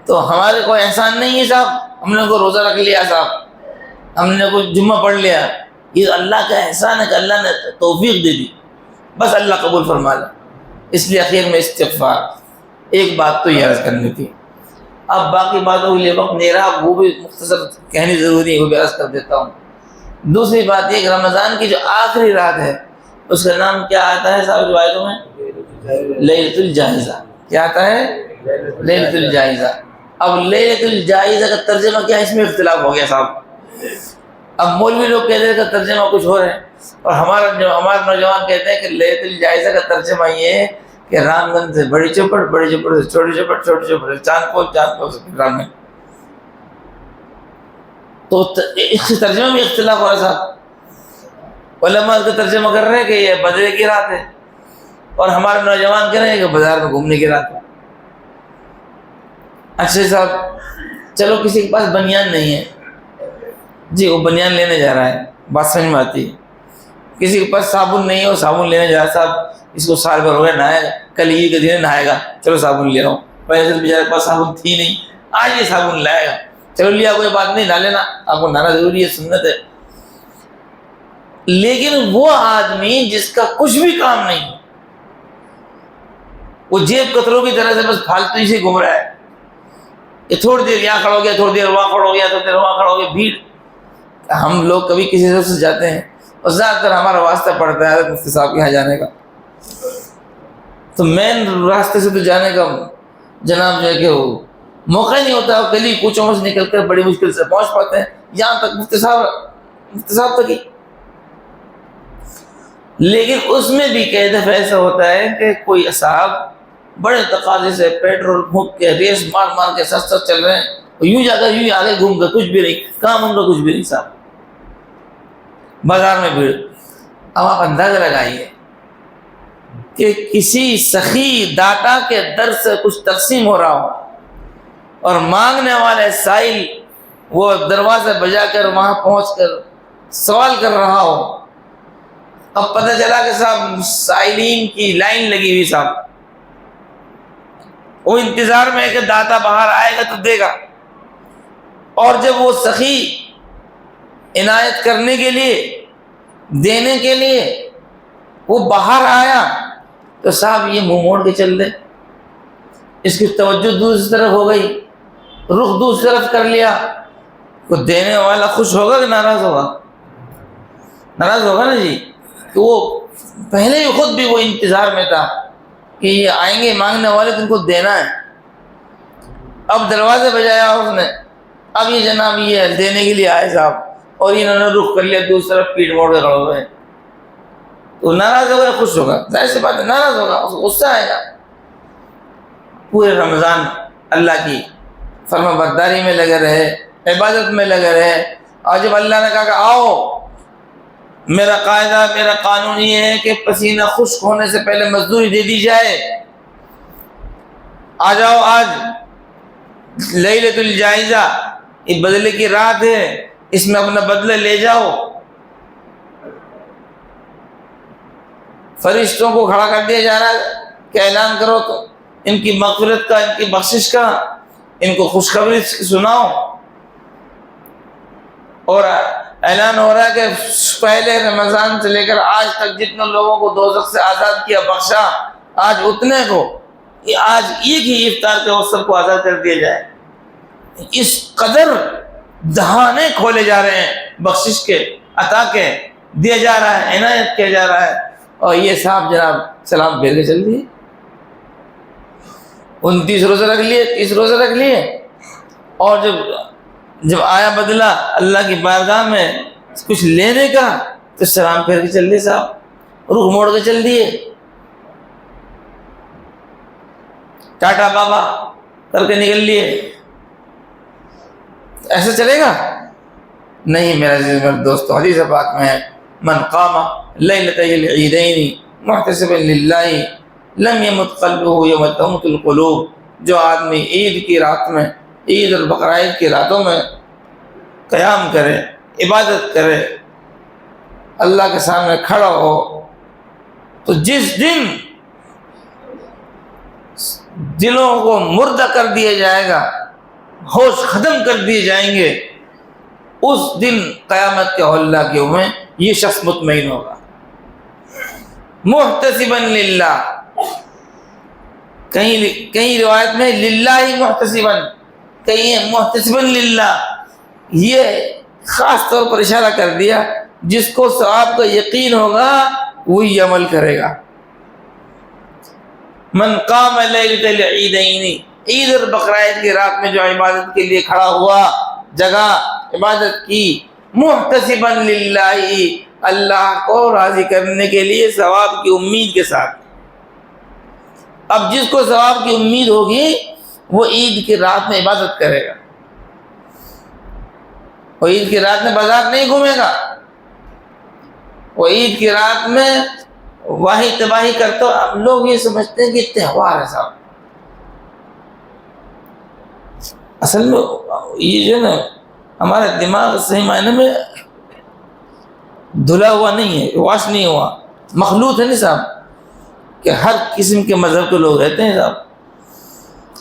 تو ہمارے کوئی احسان نہیں ہے صاحب، ہم نے کوئی روزہ رکھ لیا صاحب، ہم نے کوئی جمعہ پڑھ لیا، یہ اللہ کا احسان ہے کہ اللہ نے توفیق دے دی، بس اللہ قبول فرما لے۔ اس لیے اخیر میں استغفار۔ ایک بات تو یہ عرض کرنی تھی، اب باقی باتوں کے لیے وقت نہیں رہا، وہ بھی مختصر کہنی ضروری ہے، وہ بھی عرض کر دیتا ہوں۔ دوسری بات یہ کہ رمضان کی جو آخری رات ہے اس کا نام کیا آتا ہے صاحب روایتوں میں؟ لیلۃ الجائزہ۔ کیا آتا ہے؟ لیلۃ الجائزہ۔ اب لیلۃ الجائزہ کا ترجمہ کیا ہے، اس میں اختلاف ہو گیا صاحب۔ اب مولوی لوگ کہتے ہیں کہ ترجمہ کچھ ہو رہا ہے، اور ہمارے نوجوان کہتے ہیں کہ لیلۃ الجائزہ کا ترجمہ یہ ہے کہ رام گن سے بڑی چوپڑ، بڑی چوپڑ سے چھوٹی چوپڑ، چھوٹی چوپڑ سے چاند پول، چاند پول سے رام گن۔ تو اس ترجمے میں اختلاف ہو رہا صاحب۔ علماء کا ترجمہ کر رہے ہیں کہ یہ بدرے کی رات ہے، اور ہمارے نوجوان کہہ رہے ہیں کہ بازار میں گھومنے کی رات ہے۔ اچھا صاحب چلو کسی کے پاس بنیان نہیں ہے جی، وہ بنیان لینے جا رہا ہے، بات سمجھ میں آتی ہے۔ کسی کے پاس صابن نہیں ہے، وہ صابن لینے جا رہا ہے، صاحب اس کو سال بھر ہو گیا نہائے گا، کل عید کے دن نہائے گا، چلو صابن لے رہا ہوں، پہلے سے بیچارے کے پاس صابن تھی نہیں، آج یہ صابن لائے گا، چلو لیا کوئی بات نہیں، نہ لینا، آپ کو نہانا ضروری ہے، سنت ہے۔ لیکن وہ آدمی جس کا کچھ بھی کام نہیں، وہ جیب کتروں کی طرح سے بس پھالتو ہی سے گھوم رہا ہے، یہ تھوڑی دیر یہاں کھڑا ہو گیا، تھوڑی دیر وہاں کھڑا ہو گیا، تھوڑی دیر وہاں کھڑا ہو گیا، بھیڑ۔ ہم لوگ کبھی کسی سے جاتے ہیں اور زیادہ تر ہمارا واسطہ پڑتا ہے مفتی صاحب کے یہاں جانے کا، تو مین راستے سے تو جانے کا جناب جو ہے کہ وہ موقع نہیں ہوتا، گلی کوچوں میں سے نکل کر بڑی مشکل سے پہنچ پاتے ہیں یہاں تک مفتی صاحب تک ہی۔ لیکن اس میں بھی کئی دفعہ ایسا ہوتا ہے کہ کوئی صاحب بڑے تقاضے سے پیٹرول پھونک کے ریس مار مار کے سست چل رہے ہیں، یوں جا کر یوں آگے گھوم کر، کچھ بھی نہیں کام، ان کا کچھ بھی نہیں صاحب، بازار میں بھیڑ۔ اب آپ اندازہ لگائیے کہ کسی سخی داتا کے در سے کچھ تقسیم ہو رہا ہو اور مانگنے والے سائل وہ دروازے بجا کر وہاں پہنچ کر سوال کر رہا ہو، اب پتہ چلا کہ صاحب سائلین کی لائن لگی ہوئی صاحب، وہ انتظار میں ہے کہ داتا باہر آئے گا تو دے گا، اور جب وہ سخی عنایت کرنے کے لیے، دینے کے لیے وہ باہر آیا تو صاحب یہ منہ موڑ کے چل دے، اس کی توجہ دوسری طرف ہو گئی، رخ دوسری طرف کر لیا، وہ دینے والا خوش ہوگا کہ ناراض ہوگا؟ ناراض ہوگا نا جی، کہ وہ پہلے ہی خود بھی وہ انتظار میں تھا کہ یہ آئیں گے مانگنے والے تو ان کو دینا ہے، اب دروازے بجایا اس نے، اب یہ جناب یہ دینے کے لیے آئے صاحب، اور انہوں نے رخ کر لیا دوسری طرف، پیٹ موڑ کے کھڑے ہوئے، تو ناراض ہوگا خوش ہوگا؟ ظاہر سی بات ہے ناراض ہوگا، غصہ آئے گا۔ پورے رمضان اللہ کی فرما برداری میں لگے رہے، عبادت میں لگے رہے، اور جب اللہ نے کہا کہ آؤ میرا قاعدہ، میرا قانون یہ ہے کہ پسینہ خشک ہونے سے پہلے مزدوری دے دی جائے۔ آ جاؤ، آج لیلۃ الجائزہ، یہ بدلے کی رات ہے، اس میں اپنا بدلہ لے جاؤ۔ فرشتوں کو کھڑا کر دیا جا رہا ہے کہ اعلان کرو تو ان کی مغفرت کا، ان کی بخشش کا، ان کو خوشخبری سناؤ۔ اور اعلان ہو رہا ہے کہ پہلے رمضان سے لے کر آج تک جتنے لوگوں کو دوزخ سے آزاد کیا، بخشا، آج اتنے کو، آج ایک ہی افطار کے اوسط کو آزاد کر دیا جائے۔ اس قدر دہانے کھولے جا رہے ہیں بخشش کے، عطا کے، دیا جا رہا ہے، عنایت کیا جا رہا ہے، اور یہ صاحب جناب سلام پھیر کے چل دیے۔ 29 روزے رکھ لیے، 30 روزے رکھ لیے، اور جب آیا بدلہ اللہ کی بارگاہ میں کچھ لینے کا تو سلام پھیر کے چل دیے صاحب، رخ موڑ کے چل دیے، ٹاٹا بابا کر کے نکل لیے۔ ایسا چلے گا؟ نہیں میرا عزیز میرے دوستو، حدیث پاک میں ہے من قام لیلۃ العیدین محتسبا للہ لم یمت قلبہ یوم تموت القلوب۔ جو آدمی عید کی رات میں، عید اور بقرعید کی راتوں میں قیام کرے، عبادت کرے، اللہ کے سامنے کھڑا ہو، تو جس دن دلوں کو مردہ کر دیا جائے گا، ہوش ختم کر دیے جائیں گے، اس دن قیامت کے ہولہ کے میں یہ شخص مطمئن ہوگا۔ محتسبا للہ، کہیں روایت میں للہ محتسبا، کہیں محتسبا للہ، یہ خاص طور پر اشارہ کر دیا جس کو ثواب کا یقین ہوگا وہی عمل کرے گا۔ من قام لیلۃ العیدین، عید اور بقرعید کی رات میں جو عبادت کے لیے کھڑا ہوا، جگہ عبادت کی، محتسبا للہ، اللہ کو راضی کرنے کے لیے ثواب کی امید کے ساتھ۔ اب جس کو ثواب کی امید ہوگی وہ عید کی رات میں عبادت کرے گا، وہ عید کی رات میں بازار نہیں گھومے گا، وہ عید کی رات میں واہی تباہی کرتا۔ اب لوگ یہ سمجھتے ہیں کہ تہوار ہے صاحب، اصل میں یہ جو ہے نا ہمارا دماغ صحیح معنی میں دھلا ہوا نہیں ہے، واش نہیں ہوا، مخلوط ہے نا صاحب، کہ ہر قسم کے مذہب کے لوگ رہتے ہیں صاحب۔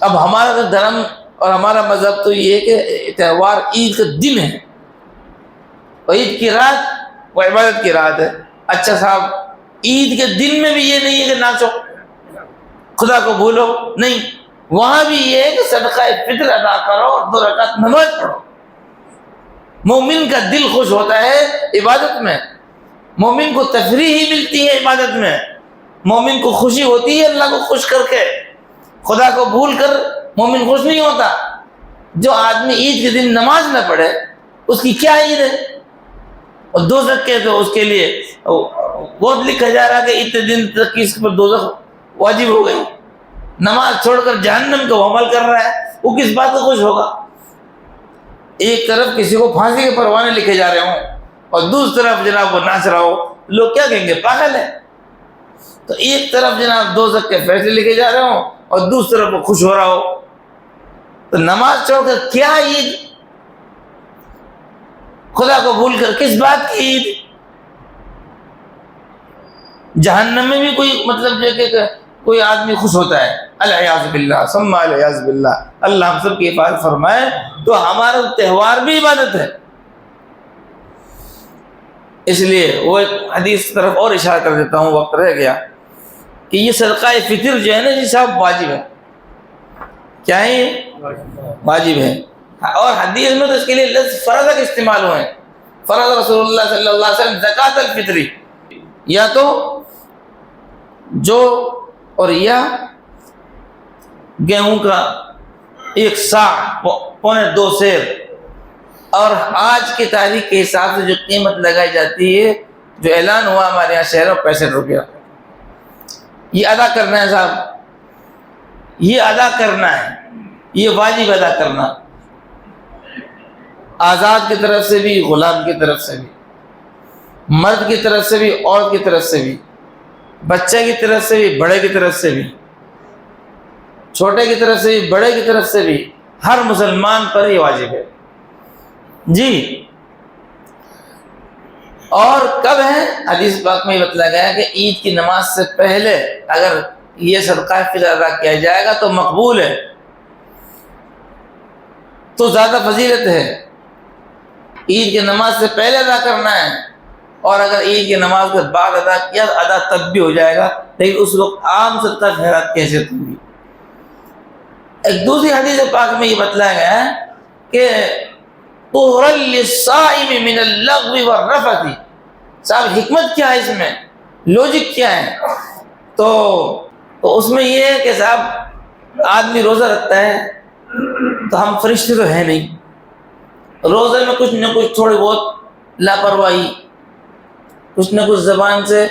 اب ہمارا تو دھرم اور ہمارا مذہب تو یہ ہے کہ تہوار عید کا دن ہے، اور عید کی رات وہ عبادت کی رات ہے۔ اچھا صاحب، عید کے دن میں بھی یہ نہیں ہے کہ ناچو، خدا کو بھولو، نہیں، وہاں بھی یہ ہے کہ صدقہ فطر ادا کرو اور 2 رکعت نماز پڑھو۔ مومن کا دل خوش ہوتا ہے عبادت میں، مومن کو تفریح ہی ملتی ہے عبادت میں، مومن کو خوشی ہوتی ہے اللہ کو خوش کر کے۔ خدا کو بھول کر مومن خوش نہیں ہوتا۔ جو آدمی عید کے دن نماز نہ پڑھے اس کی کیا عید ہے؟ اور دوزخ کے تو اس کے لیے بہت لکھا جا رہا کہ اتنے دن تک اس پر دوزخ واجب ہو گئی، نماز چھوڑ کر جہنم کا وہ عمل کر رہا ہے، وہ کس بات کو خوش ہوگا؟ ایک طرف کسی کو پھانسی کے پروانے لکھے جا رہے ہوں اور دوسری طرف جناب وہ ناچ رہا ہو، لوگ کیا کہیں گے؟ پاگل ہے۔ تو ایک طرف جناب دوزخ کے فیصلے لکھے جا رہے ہوں اور دوسری طرف وہ خوش ہو رہا ہو، تو نماز چھوڑ کر کیا عید؟ خدا کو بھول کر کس بات کی عید؟ جہنم میں بھی کوئی مطلب جو کہ کوئی آدمی خوش ہوتا ہے، العیاذ باللہ ثم العیاذ باللہ، اللہ ہم سب کی حفاظت فرمائے۔ تو ہمارا تہوار بھی عبادت ہے، اس لیے وہ ایک حدیث طرف اور اشارہ کر دیتا ہوں، وقت رہ گیا، کہ یہ صدقہ فطر جو ہے نا جی صاحب واجب ہے۔ کیا ہے یہ؟ واجب ہے۔ اور حدیث میں تو اس کے لیے لفظ فرض کا استعمال ہوئے ہیں، فرض رسول اللہ صلی اللہ علیہ وسلم زکوٰۃ الفطری، یا تو جو اور یا گیہوں کا 1 صاع پونے 2 سیر، اور آج کی تاریخ کے حساب سے جو قیمت لگائی جاتی ہے، جو اعلان ہوا ہمارے یہاں شہروں 65 روپیہ، یہ ادا کرنا ہے صاحب، یہ ادا کرنا ہے، یہ واجب ادا کرنا، آزاد کی طرف سے بھی غلام کی طرف سے بھی۔ مرد کی طرف سے بھی، عورت کی طرف سے بھی، بچے کی طرف سے بھی، بڑے کی طرف سے بھی، چھوٹے کی طرف سے بھی، بڑے کی طرف سے بھی، ہر مسلمان پر یہ واجب ہے جی۔ اور کب ہے؟ حدیث پاک میں یہ بتلایا گیا ہے کہ عید کی نماز سے پہلے اگر یہ صدقہ فطر ادا کیا جائے گا تو مقبول ہے، تو زیادہ فضیلت ہے۔ عید کی نماز سے پہلے ادا کرنا ہے، اور اگر عید کی نماز کے بعد ادا کیا تو ادا تب بھی ہو جائے گا، لیکن اس وقت عام صدقہ خیرات کی حیثیت ہوگی۔ ایک دوسری حدیث پاک میں یہ بتلایا گیا ہے کہ طہرا للصائم من اللغو والرفث۔ صاحب حکمت کیا ہے اس میں، لوجک کیا ہے؟ تو اس میں یہ ہے کہ صاحب آدمی روزہ رکھتا ہے تو ہم فرشتے تو ہیں نہیں، روزے میں کچھ نہ کچھ تھوڑی بہت لاپرواہی، کچھ نہ کچھ زبان سے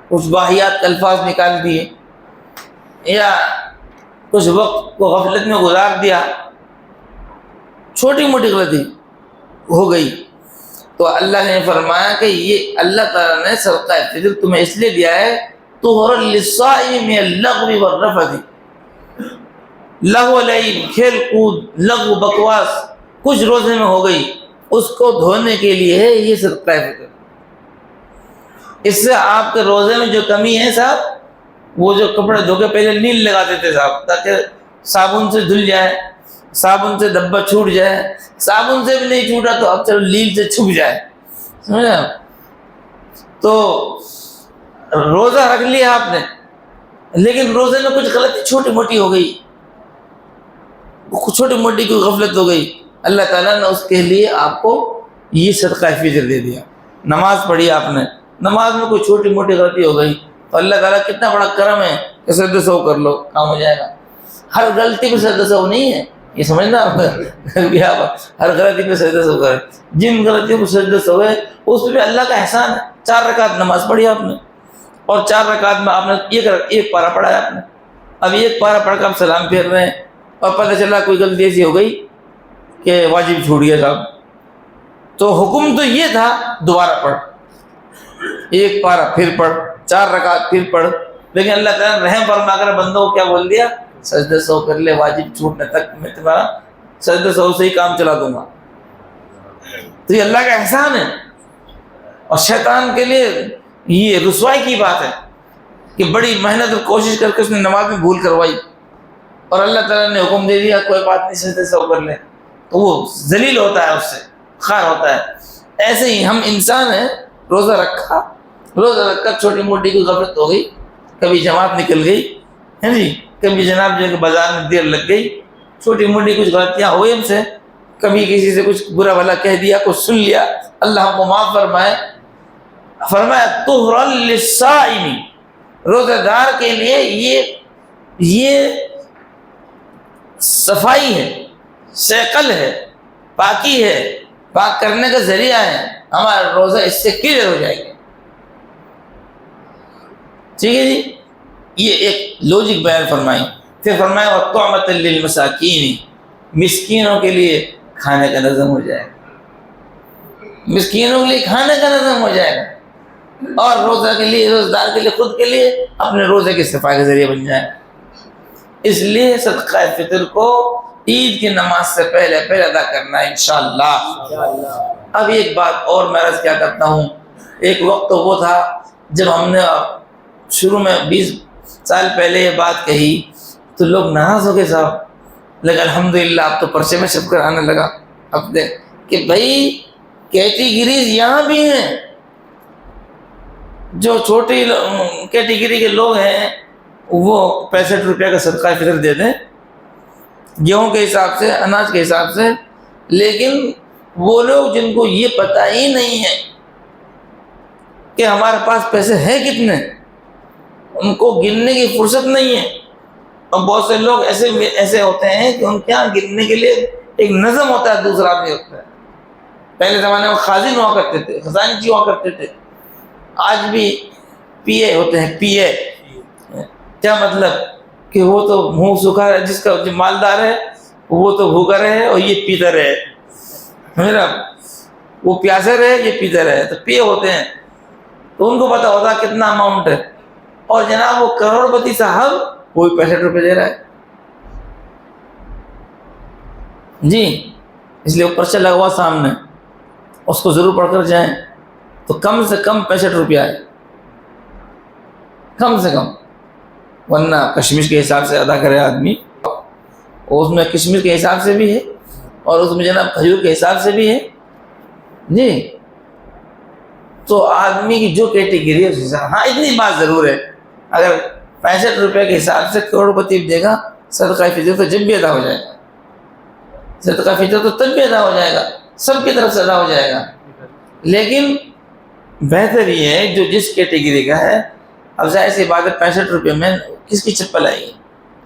کچھ واہیات الفاظ نکال دیے، یا کچھ وقت کو غفلت میں گزار دیا، چھوٹی موٹی غلطی ہو گئی، تو اللہ نے فرمایا کہ یہ اللہ تعالیٰ نے صدقہ فطر تمہیں اس لیے دیا ہے طہرا للصائم من اللغو والرفث۔ لغو لعب، کھیل کود، لغو بکواس کچھ روزے میں ہو گئی، اس کو دھونے کے لیے ہے یہ صدقہ فطر۔ اس سے آپ کے روزے میں جو کمی ہے صاحب، وہ جو کپڑے دھو کے پہلے نیل لگا دیتے صاحب تاکہ صابن سے دھل جائے، صابن سے دھبا چھوٹ جائے، صابن سے بھی نہیں چھوٹا تو اب چلو نیل سے چھپ جائے، سمجھا؟ تو روزہ رکھ لیا آپ نے، لیکن روزے میں کچھ غلطی چھوٹی موٹی ہو گئی، چھوٹی موٹی کوئی غفلت ہو گئی، اللہ تعالیٰ نے اس کے لیے آپ کو یہ صدقہ فطر دے دیا۔ نماز پڑھی آپ نے، نماز میں کوئی چھوٹی موٹی غلطی ہو گئی تو اللہ تعالیٰ کتنا بڑا کرم ہے کہ سجدہ سہو کر لو، کام ہو جائے گا۔ ہر غلطی پہ سجدہ سہو نہیں ہے، یہ سمجھنا آپ ہر غلطی پہ سجدہ سہو کرے، جن غلطیوں کو سجدہ سہو ہے اس پہ بھی اللہ کا احسان ہے۔ 4 رکعت نماز پڑھی آپ نے، اور 4 رکعت میں آپ نے ایک پارہ پڑھا ہے آپ نے، اب ایک پارہ پڑھ کر آپ سلام پھیر رہے ہیں، اور پتہ چلا کوئی غلطی ایسی ہو گئی کہ واجب چھوٹ گیا صاحب، تو حکم تو یہ تھا دوبارہ پڑھ، ایک پارہ پھر پڑھ، 4 رکعت پھر پڑھ، لیکن اللہ تعالیٰ نے رحم فرما کر بندوں کو کیا بول دیا؟ سجدہ سہو کر لے، واجب چھوٹنے تک میں تمہارا سجدہ سہو سے ہی کام چلا دوں گا۔ تو یہ اللہ کا احسان ہے، اور شیطان کے لیے یہ رسوائی کی بات ہے کہ بڑی محنت اور کوشش کر کے اس نے نماز میں بھول کروائی، اور اللہ تعالیٰ نے حکم دے دیا کوئی بات نہیں سجدہ سہو کر لے، تو وہ ذلیل ہوتا ہے، اس سے خار ہوتا ہے۔ ایسے ہی ہم انسان ہیں، روزہ رکھا چھوٹی موٹی کوئی غفلت ہو گئی، کبھی جماعت نکل گئی ہے جی، کبھی جناب جو کہ بازار میں دیر لگ گئی، چھوٹی موٹی کچھ غلطیاں ہوئی ہم سے، کبھی کسی سے کچھ برا بھلا کہہ دیا، کچھ سن لیا، اللہ ہم کو معاف فرمائے۔ فرمایا طہرا للصائم، روزہ دار کے لیے یہ صفائی ہے، سیقل ہے، پاکی ہے، پاک کرنے کا ذریعہ ہے، ہمارا روزہ اس سے کلیئر ہو جائے گا۔ ٹھیک ہے جی، یہ ایک لوجک بیان فرمائی۔ پھر فرمایا وَطُعْمَةً لِّلْمَسَاكِينِ، مسکینوں کے لیے کھانے کا نظم ہو جائے گا، مسکینوں کے لیے کھانے کا نظم ہو جائے گا، اور روزہ کے لیے، روزہ دار کے لیے، خود کے لیے اپنے روزے کی صفائی کا ذریعہ بن جائے گا۔ اس لیے صدقہ فطر کو عید کی نماز سے پہلے ادا کرنا ہے انشاءاللہ۔ اب ایک بات اور میں عرض کیا کرتا ہوں، ایک وقت تو وہ تھا جب ہم نے شروع میں 20 سال پہلے یہ بات کہی تو لوگ ناراض ہو گئے صاحب، لیکن الحمدللہ اب تو پرچے میں چھپ کر آنے لگا اب دیکھ کہ بھائی کیٹیگریز یہاں بھی ہیں، جو چھوٹی کیٹیگری کے لوگ ہیں وہ 65 روپیہ کا صدقہ فطر دے دیں گیہوں کے حساب سے، اناج کے حساب سے، لیکن وہ لوگ جن کو یہ پتہ ہی نہیں ہے کہ ہمارے پاس پیسے ہیں کتنے، ان کو گننے کی فرصت نہیں ہے، اور بہت سے لوگ ایسے ہوتے ہیں کہ ان کے یہاں گننے کے لیے ایک نظم ہوتا ہے، دوسرا آدمی ہوتا ہے۔ پہلے زمانے میں خازن ہوا کرتے تھے، خزانچی ہوا کرتے تھے، آج بھی پی اے ہوتے ہیں، پی اے کیا مطلب کہ وہ تو منہ سکھا ہے، جس کا جو مالدار ہے وہ تو بھوکا رہے اور یہ پیتا رہے، میرا وہ پیاسے رہے یہ پیتا رہے، تو پی اے ہوتے ہیں۔ تو ان کو پتا ہوتا کتنا اماؤنٹ ہے. اور جناب وہ کروڑ پتی صاحب کوئی 65 روپے دے رہا ہے جی. اس لیے اوپر سے لگا ہوا سامنے، اس کو ضرور پڑھ کر جائیں تو کم سے کم 65 روپیہ ہے، کم سے کم. ورنہ کشمش کے حساب سے ادا کرے آدمی، اور اس میں کشمش کے حساب سے بھی ہے اور اس میں جناب کھجور کے حساب سے بھی ہے جی. تو آدمی کی جو کیٹیگری ہے اس حساب. ہاں اتنی بات ضرور ہے، اگر 65 روپے کے حساب سے کروڑ پتی دے گا صدقہ فطر تو جب بھی ادا ہو جائے گا، صدقہ فطر تو تب بھی ادا ہو جائے گا، سب کی طرف سے ادا ہو جائے گا. لیکن بہتر یہ ہے جو جس کیٹیگری کا ہے. اب ظاہر سی بات ہے 65 روپے میں کس کی چپل آئے گی،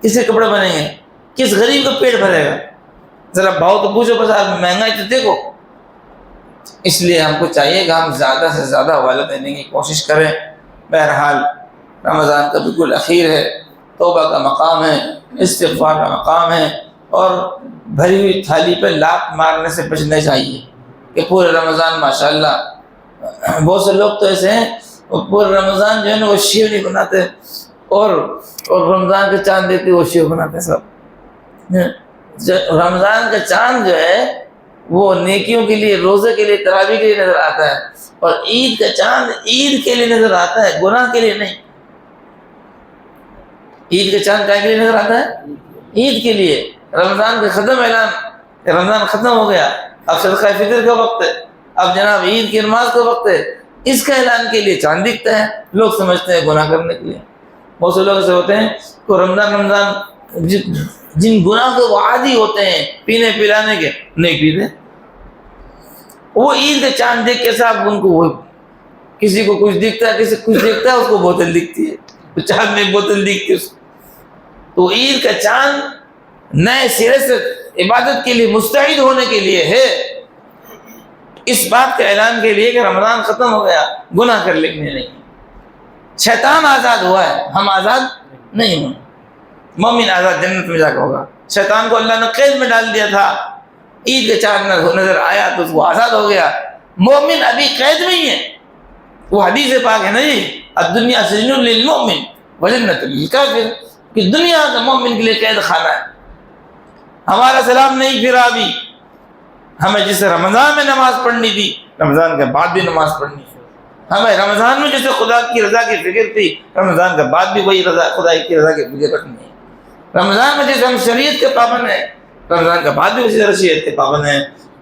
کس کے کپڑے بنیں گے، کس غریب کا پیٹ بھرے گا؟ ذرا بھاؤ تو پوچھو، بس آپ مہنگائی تو دیکھو. اس لیے ہم کو چاہیے کہ ہم زیادہ سے زیادہ حوالہ دینے کی کوشش کریں. بہرحال رمضان کا بالکل اخیر ہے، توبہ کا مقام ہے، استغفار کا مقام ہے، اور بھری ہوئی تھالی پہ لات مارنے سے بچنا چاہیے کہ پورے رمضان ماشاءاللہ. بہت سے لوگ تو ایسے ہیں وہ پورے رمضان جو ہے نا وہ شیو نہیں بناتے، اور رمضان کے چاند دیکھتے وہ شیو بناتے. سب رمضان کا چاند جو ہے وہ نیکیوں کے لیے، روزے کے لیے، تراویح کے لیے نظر آتا ہے، اور عید کا چاند عید کے لیے نظر آتا ہے، گناہ کے لیے نہیں. عید کا چاند کیا کے لیے نظر آتا ہے؟ عید کے لیے. رمضان کا ختم اعلان کہ رمضان ختم ہو گیا، اب صدقہ فطر کا وقت ہے، اب جناب عید کی نماز کا وقت ہے، اس کا اعلان کے لیے چاند دکھتا ہے. لوگ سمجھتے ہیں گناہ کرنے کے لیے. بہت سے لوگ ایسے ہوتے ہیں کہ رمضان جن گناہ کے وہ عادی ہوتے ہیں پینے پلانے کے، نہیں پیتے. وہ عید کا چاند دیکھ کے صاحب ان کو وہ کسی کو کچھ دکھتا ہے، کسی کو کچھ دکھتا ہے، اس کو بوتل دکھتی ہے، تو چاند میں بوتل دکھتی ہے اس کو. تو عید کا چاند نئے سرے سے عبادت کے لیے مستعد ہونے کے لیے ہے، اس بات کے اعلان کے لیے کہ رمضان ختم ہو گیا، گناہ کر لینے نہیں. شیطان آزاد ہوا ہے، ہم آزاد نہیں ہوئے. مومن آزاد جنت میں جا کے ہوگا. شیطان کو اللہ نے قید میں ڈال دیا تھا، عید کا چاند نظر آیا تو وہ آزاد ہو گیا. مومن ابھی قید میں ہی ہے. وہ حدیث پاک ہے نا جی، الدنیا سجن للمؤمن وجنت للکافر، کہ دنیا کا مومن کے لیے قید خانہ ہے. ہمارا سلام نہیں پھرا ابھی. ہمیں جسے رمضان میں نماز پڑھنی تھی رمضان کے بعد بھی نماز پڑھنی ہے. ہمیں رمضان میں جسے خدا کی رضا کی فکر تھی رمضان کے بعد بھی وہی رضا، خدا کی رضا کی فکر رکھنی ہے. رمضان میں جیسے ہم شریعت کے پابند ہیں رمضان کے بعد بھی اسی طرح شریعت کے پابند ہیں.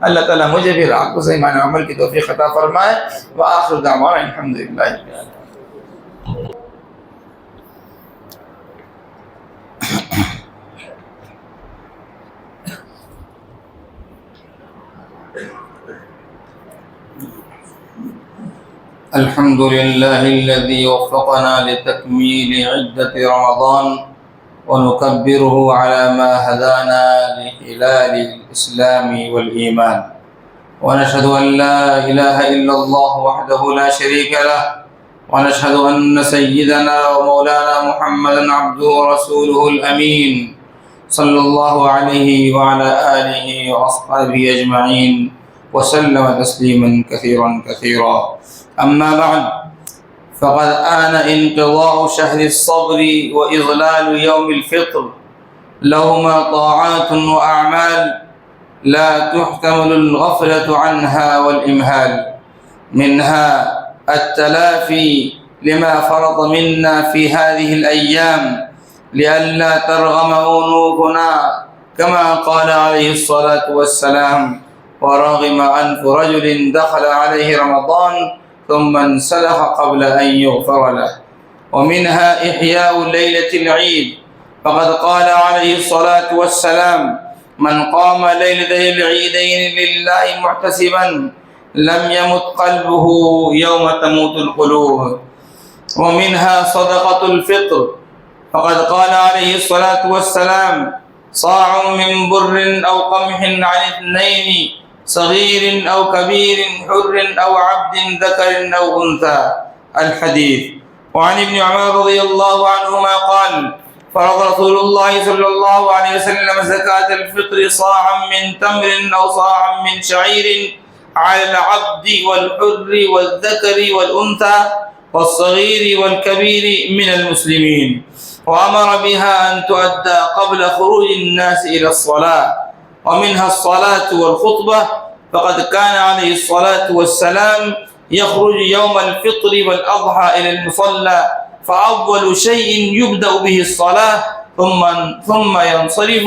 اللہ تعالیٰ مجھے بھی آپ کو صحیح معنی عمل کی توفیق عطا فرمائے. وآخر دعوانا الحمدللہ رب العالمین. الحمد لله الذي وفقنا لتكميل عدة رمضان ونكبره على ما هدانا لهلال الإسلام والإيمان، ونشهد أن لا إله إلا الله وحده لا شريك له، ونشهد أن سيدنا ومولانا محمدا عبده ورسوله الأمين صلى الله عليه وعلى آله وأصحابه أجمعين وسلم تسليما كثيرا كثيرا. أما بعد، فقد آن انقضاء شهر الصبر وإظلال يوم الفطر، لهما طاعات وأعمال لا تحتمل الغفلة عنها والإمهال. منها التلافي لما فرط منا في هذه الأيام لئلا ترغم أنوفنا، كما قال عليه الصلاة والسلام: ورغم أنف رجل دخل عليه رمضان ثم انسلخ قبل أن يغفر له. ومنها إحياء ليلة العيد، فقد قال عليه الصلاة والسلام: من قام ليلتي العيدين لله محتسبا لم يمت قلبه يوم تموت القلوب. ومنها صدقة الفطر، فقد قال عليه الصلاة والسلام: صاع من بر أو قمح عن اثنين، صغير أو كبير، حر أو عبد، ذكر أو أنثى. الحديث. وعن ابن عمر رضي الله عنهما قال: فرض رسول الله صلى الله عليه وسلم زكاة الفطر صاعا من تمر أو صاعا من شعير على العبد والحر والذكر والأنثى والصغير والكبير من المسلمين، وأمر بها أن تؤدى قبل خروج الناس إلى الصلاة، ومنها الصلاة والخطبة. فقد كان عليه الصلاة والسلام يخرج يوم الفطر والأضحى إلى المصلى، فأول شيء يبدأ به الصلاة، ثم ينصرف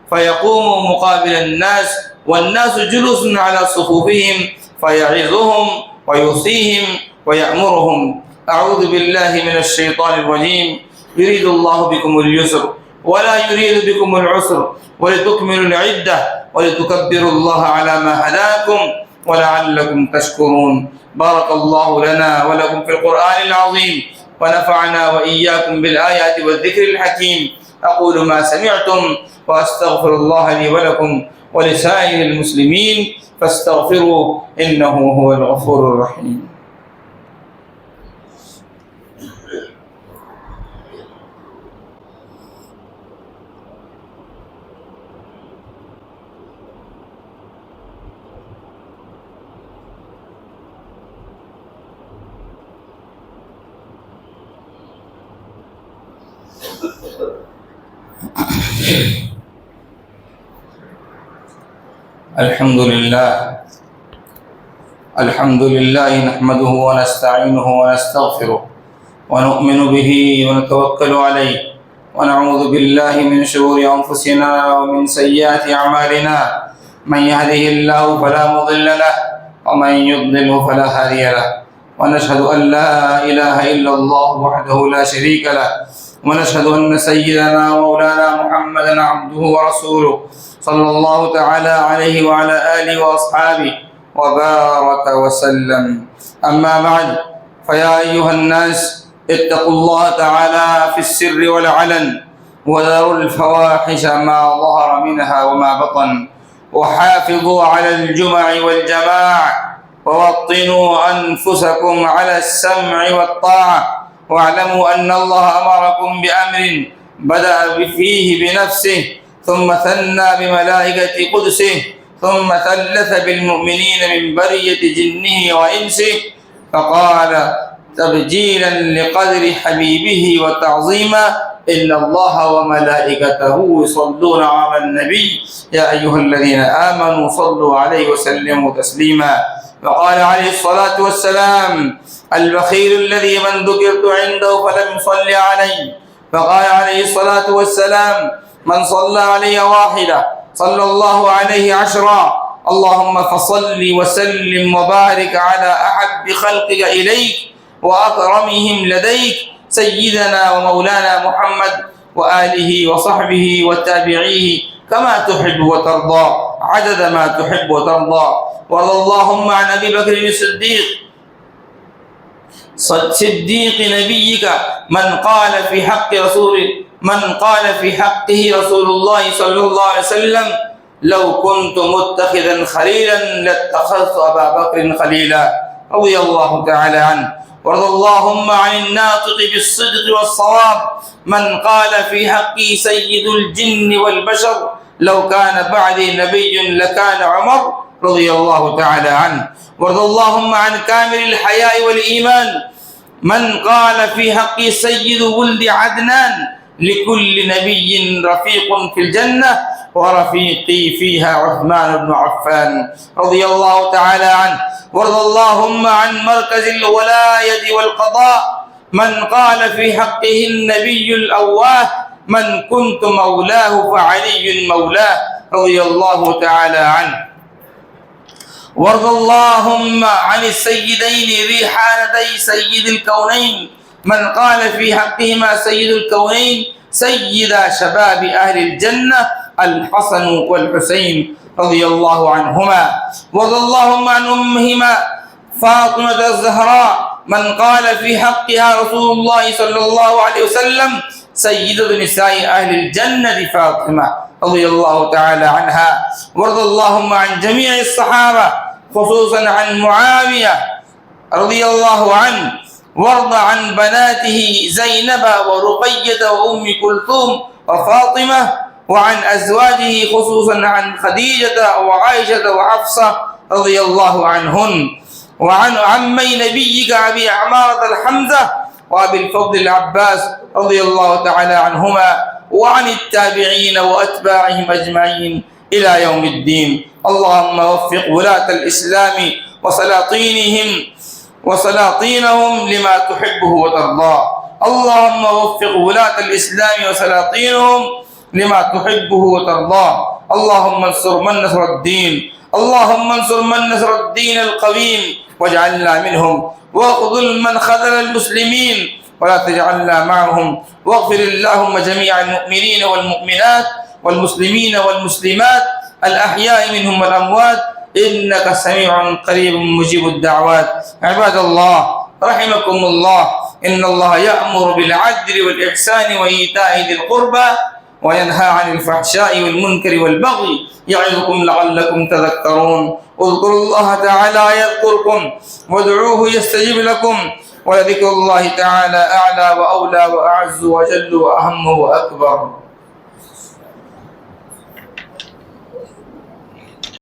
فيقوم مقابل الناس، والناس جلوس على صفوفهم، فيعظهم ويوصيهم ويأمرهم. أعوذ بالله من الشيطان الرجيم. يريد الله بكم اليسر ولا يريد بكم العسر ولتكملوا العدة ولتكبروا الله على ما هداكم ولعلكم تشكرون. بارك الله لنا ولكم في القرآن العظيم، ونفعنا وإياكم بالآيات والذكر الحكيم. أقول ما سمعتم وأستغفر الله لي ولكم ولسائر المسلمين فاستغفروه إنه هو الغفور الرحيم. الحمد لله نحمده ونستعينه ونستغفره ونؤمن به ونتوكل عليه، ونعوذ بالله من شرور أنفسنا ومن سيئات أعمالنا. من يهده الله فلا مضل له ومن يضلله فلا هادي له، ونشهد أن لا إله إلا الله وحده لا شريك له، ونشهد أن سيدنا ومولانا محمدا عبده ورسوله صلى الله تعالى عليه وعلى آله وأصحابه وبارك وسلم. أما بعد، فيا أيها الناس اتقوا الله تعالى في السر والعلن، وذروا الفواحش ما ظهر منها وما بطن، وحافظوا على الجمع والجماع، ووطنوا أنفسكم على السمع والطاعة، واعلموا أن الله أمركم بأمر بدأ فيه بنفسه، ثم ثنى بملائكة قدسه، ثم ثلث بالمؤمنين من برية جنه وإنسه، فقال تبجيلا لقدر حبيبه وتعظيما: إن الله وملائكته يصلون على النبي يا أيها الذين آمنوا صلوا عليه وسلموا تسليما. فقال عليه الصلاة والسلام: البخيل الذي من ذكرت عنده فلم يصلي علي. فقال عليه الصلاة والسلام: من صلى علي واحدة صلى الله عليه عشرا. اللهم فصل وسلم وبارك على أحب خلقك إليك وأكرمهم لديك، سيدنا ومولانا محمد وآله وصحبه وتابعيه، كما تحب وترضى عدد ما تحب وترضى. وارض اللهم عن أبي بكر الصديق صديق نبيك من قال في حقه رسول الله صلى الله عليه وسلم: لو كنت متخذا خليلا لاتخذت أبا بكر خليلا، رضي الله تعالى عنه. وارض اللهم عن الناطق بالصدق والصواب من قال في حقه سيد الجن والبشر: لو كان بعدي نبي لكان عمر، رضي الله تعالى عنه. وارض اللهم عن كامل الحياء والإيمان من قال في حقه سيد ولد عدنان: لكل نبي رفيق في الجنة ورفيقي فيها عثمان بن عفان، رضي الله تعالى عنه. وارض اللهم عن مركز الولاية والقضاء من قال في حقه النبي الأواه: من كنت مولاه فعلي مولاه، رضي الله تعالى عنه. وارض اللهم عن السيدين ريحانتي سيد الكونين من قال في حقهما سيد الكونين: سيدا شباب أهل الجنة الحسن والحسين، رضي الله عنهما. وارض اللهم عن أمهما فاطمة الزهراء من قال في حقها رسول الله صلى الله عليه وسلم: سيدة نساء أهل الجنة فاطمة، رضي الله تعالى عنها. وارض اللهم عن جميع الصحابة خصوصا عن معاوية رضي الله عنه. وارض عن بناته زينب ورقية وأم كلثوم وفاطمة، وعن أزواجه خصوصا عن خديجة وعائشة وحفصة رضي الله عنهن. وعن عمي نبيك أبي عمارة الحمزة وأبي الفضل العباس رضي الله تعالى عنهما وعن التابعين وأتباعهم أجمعين إلى يوم الدين. اللهم وفق ولاة الإسلام وسلاطينهم لما تحبه وترضاه. اللهم وفق ولاة الإسلام وسلاطينهم لما تحبه وترضاه. اللهم انصر من نصر الدين، اللهم انصر من نصر الدين القويم واجعلنا منهم، واخذل من خذل المسلمين ولا تجعلنا معهم. واغفر اللهم جميع المؤمنين والمؤمنات والمسلمين والمسلمات الأحياء منهم والأموات إنك سميع قريب مجيب الدعوات. عباد الله رحمكم الله، إن الله يأمر بالعدل والإحسان وإيتاء ذي القربى وينهى عن الفحشاء والمنكر والبغي يعظكم لعلكم تذكرون. اذكروا الله تعالى يذكركم وادعوه يستجب لكم، ولذكر الله تعالى أعلى وأولى وأعز وجل وأهم وأكبر.